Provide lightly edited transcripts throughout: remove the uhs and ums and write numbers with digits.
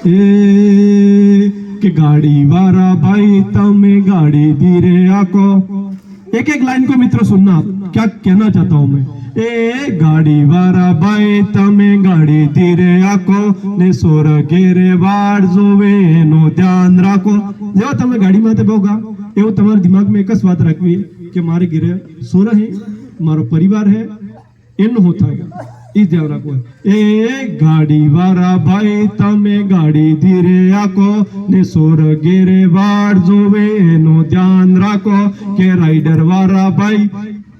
ए के गाड़ी वाला भाई तमे गाड़ी धीरे आको। एक एक लाइन को मित्रों सुनना, क्या कहना चाहता हूं मैं। ए गाड़ी वाला भाई तमे गाड़ी धीरे आको ने सोर घेरे वाड़ जोवे नो ध्यान राखो। जेवा तमे गाड़ी माथे बोगा एवं तुम्हारे दिमाग में एक ज बात राखवी कि मारे घरे सोर है, मारो परिवार है, एमनो होता है इस ध्यान रखो। ए गाड़ी वाला भाई तमे गाड़ी धीरे आको ने सोर घेरे वाड़ जोवे नो ध्यान राखो। के राइडर वाला भाई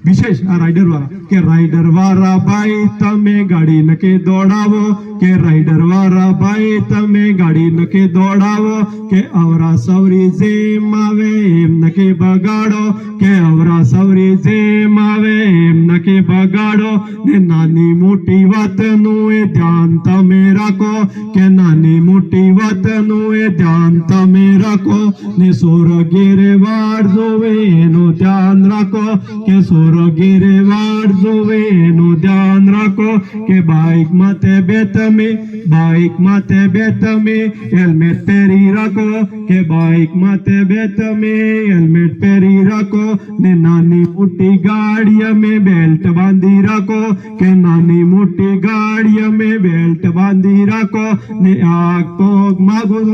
विशेष आ राइडर वाला के राइडर वाला भाई तमे गाड़ी नके दौड़ावो। के राइडर वाला भाई तमे गाड़ी नके दौड़ावो। के अवरा सवरी जे मावे एम नके बगाड़ो। के अवरा सवरी जे मावे एम नके बगाड़ो। ने नानी मोटी वात नु ए ध्यान तमे राखो। के नानी मोटी वात नु ए ध्यान तमे राखो। ने सोर घेरे वाड़ जोवे नो ध्यान राखो। के सोर घेरे वाड़ जोवे नो ध्यान राखो। के बाइक माथे बेतमे बाइक माथे बेतमे हेलमेट पहरी राखो। के बाइक माथे बेतमे हेलमेट पहरी राखो। ने नानी मोटी गाड़िया में बेल्ट बांधी राखो। के नानी मोटी गाड़िया में बेल्ट बांधी राखो। ने आग पोग मागो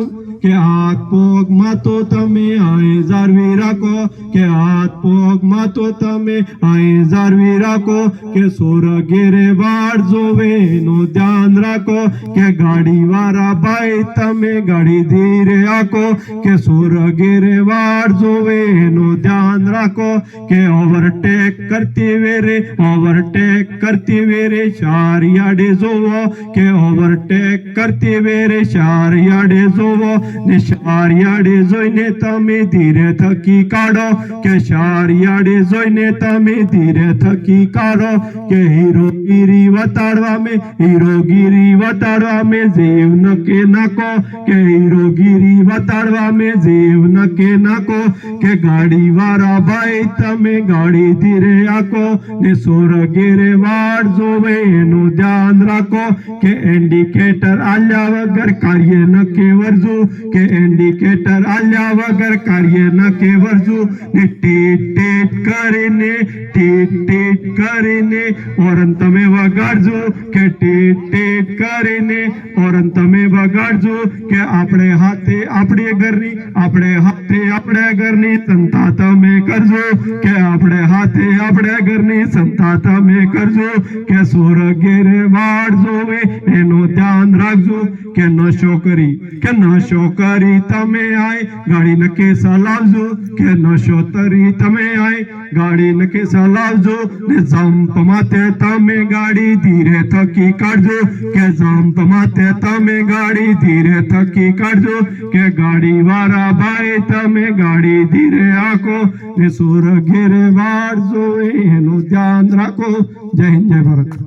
के हाथ पोग मातो तमे आए जारवी राखो। के हाथ पोग मातो तमे आए जारवी राखो। के सोर घेरे वाड़ जोवे नो ध्यान राखो। के गाड़ी वाला भाई तमे गाड़ी धीरे आको। के सोर घेरे वाड़ जोवे नो ध्यान राखो। के ओवरटेक करती वेरे चार याडे जोवो। के ओवरटेक करती वेरे चार याडे जोवो। ने चार याडे जोईने तमे धीरे थकी काढो। के चार याडे जोईने तमे धीरे थकी काढो। के हीरोगिरी वताड़वा में जीव नके नाको। के हीरोगिरी वताड़वा में जीव नके नाको। के गाड़ी वाला भाई तमे गाड़ी धीरे आको। ने सोर घेरे वाड़ जोवे नो ध्यान राखो। के इंडिकेटर आल्या वगर कार्य नके वर्जू। के इंडिकेटर आल्या वगर कार्य नके वर्जू। ने टीट કરીને ઓરન તમે વગાડજો। કે ટીટ કરીને ઓરન તમે વગાડજો। કે આપણે હાથે આપણે ઘરની સંતા તમે કરજો। કે આપણે હાથે આપણે ઘરની સંતા તમે કરજો। કે સોર ઘેરે વાડ જોવે એનો ધ્યાન રાખજો। કે નશો કરી તમે આય ગાડી નકે સલાવજો। કે નશો તરી તમે આય ગાડી નકે સલાવજો। ને જમ્પ માથે તમે ગાડી ધીરે થકી કાઢજો। કે જમ્પ માથે તમે ગાડી ધીરે થકી કાઢજો। કે ગાડી વાળા ભાઈ તમે ગાડી ધીરે આકો। ને સોર ઘેરે વાડ જોવે એનું ધ્યાન રાખો। જય હિન્દ, જય ભારત।